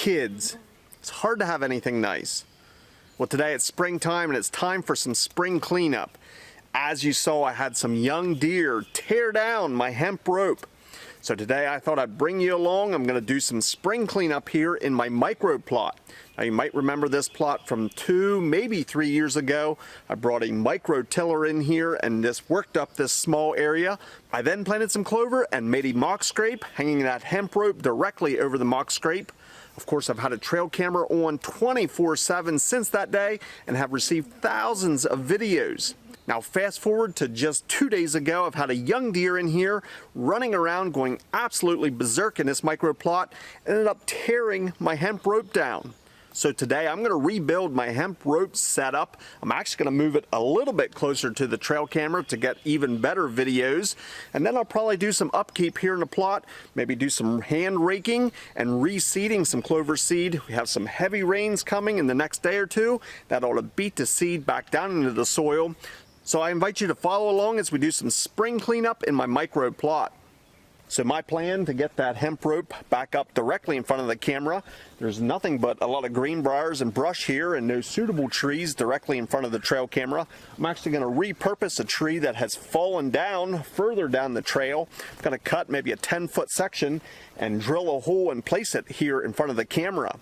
kids, it's hard to have anything nice. Well, today it's springtime and it's time for some spring cleanup. As you saw, I had some young deer tear down my hemp rope. So today I thought I'd bring you along. I'm going to do some spring cleanup here in my micro plot. Now you might remember this plot from 2, maybe 3 years ago. I brought a micro tiller in here and just worked up this small area. I then planted some clover and made a mock scrape, hanging that hemp rope directly over the mock scrape. Of course, I've had a trail camera on 24/7 since that day and have received thousands of videos. Now fast forward to just 2 days ago, I've had a young deer in here running around going absolutely berserk in this micro plot, ended up tearing my hemp rope down. So today I'm going to rebuild my hemp rope setup. I'm actually going to move it a little bit closer to the trail camera to get even better videos. And then I'll probably do some upkeep here in the plot, maybe do some hand raking and reseeding some clover seed. We have some heavy rains coming in the next day or two that ought to beat the seed back down into the soil. So I invite you to follow along as we do some spring cleanup in my micro plot. So my plan to get that hemp rope back up directly in front of the camera, there's nothing but a lot of greenbriers and brush here and no suitable trees directly in front of the trail camera. I'm actually going to repurpose a tree that has fallen down further down the trail. I'm going to cut maybe a 10-foot section and drill a hole and place it here in front of the camera.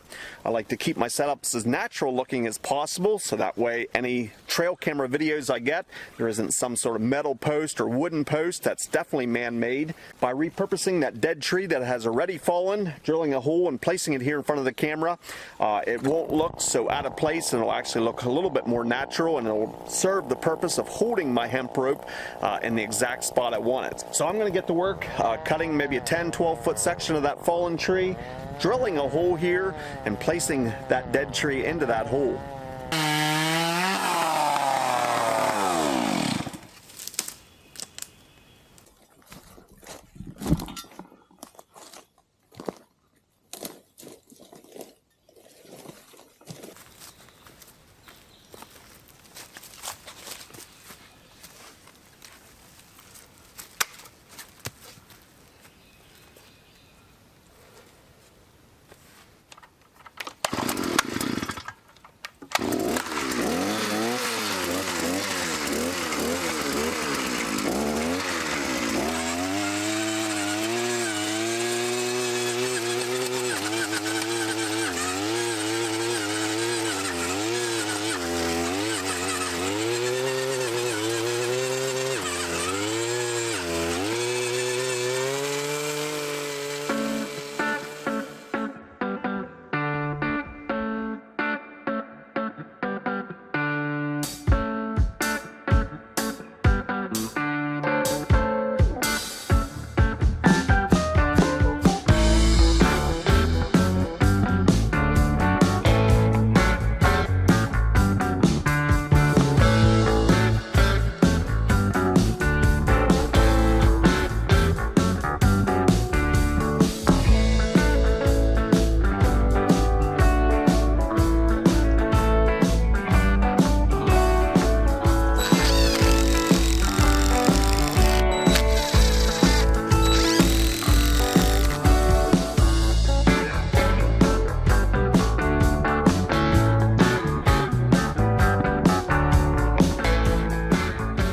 I like to keep my setups as natural looking as possible, so that way any trail camera videos I get, there isn't some sort of metal post or wooden post. That's definitely man-made. By repurposing that dead tree that has already fallen, drilling a hole and placing it here in front of the camera, it won't look so out of place, and it'll actually look a little bit more natural, and it'll serve the purpose of holding my hemp rope in the exact spot I want it. So I'm going to get to work cutting maybe a 10-12 foot section of that fallen tree, drilling a hole here and placing that dead tree into that hole.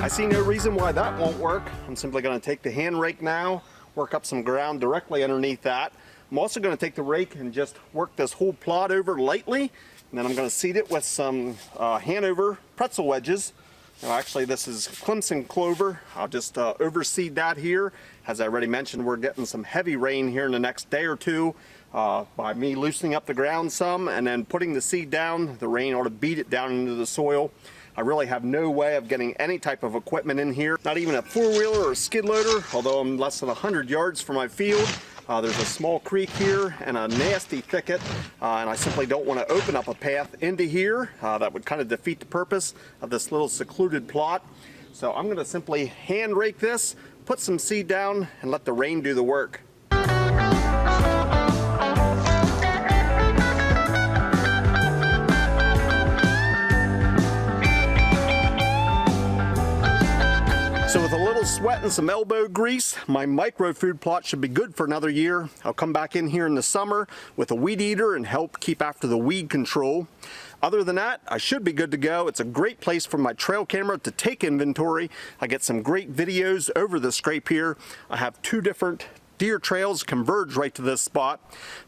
I see no reason why that won't work. I'm simply going to take the hand rake now, work up some ground directly underneath that. I'm also going to take the rake and just work this whole plot over lightly, and then I'm going to seed it with some Hanover pretzel wedges. Now actually this is Clemson clover. I'll just overseed that here. As I already mentioned, we're getting some heavy rain here in the next day or two. By me loosening up the ground some and then putting the seed down, the rain ought to beat it down into the soil. I really have no way of getting any type of equipment in here, not even a four-wheeler or a skid loader, although I'm less than 100 yards from my field. There's a small creek here and a nasty thicket, and I simply don't want to open up a path into here. That would kind of defeat the purpose of this little secluded plot. So I'm going to simply hand rake this, put some seed down, and let the rain do the work. So with a little sweat and some elbow grease, my micro food plot should be good for another year. I'll come back in here in the summer with a weed eater and help keep after the weed control. Other than that, I should be good to go. It's a great place for my trail camera to take inventory. I get some great videos over the scrape here. I have 2 different deer trails converge right to this spot.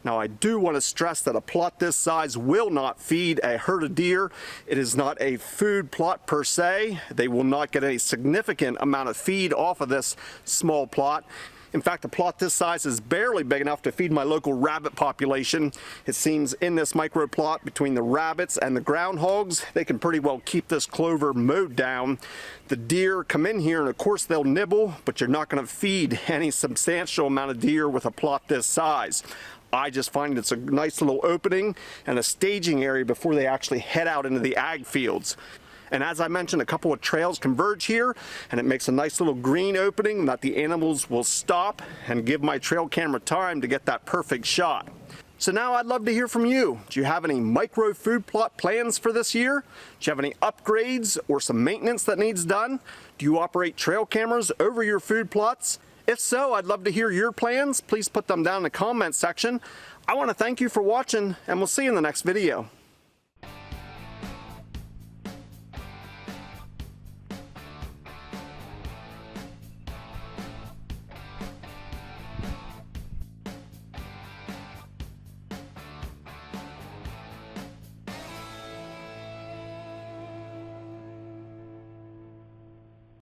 Now I do want to stress that a plot this size will not feed a herd of deer. It is not a food plot per se. They will not get a significant amount of feed off of this small plot. In fact, a plot this size is barely big enough to feed my local rabbit population. It seems in this micro plot between the rabbits and the groundhogs, they can pretty well keep this clover mowed down. The deer come in here and of course they'll nibble, but you're not going to feed any substantial amount of deer with a plot this size. I just find it's a nice little opening and a staging area before they actually head out into the ag fields. And as I mentioned, a couple of trails converge here, and it makes a nice little green opening that the animals will stop and give my trail camera time to get that perfect shot. So now I'd love to hear from you. Do you have any micro food plot plans for this year? Do you have any upgrades or some maintenance that needs done? Do you operate trail cameras over your food plots? If so, I'd love to hear your plans. Please put them down in the comments section. I want to thank you for watching, and we'll see you in the next video.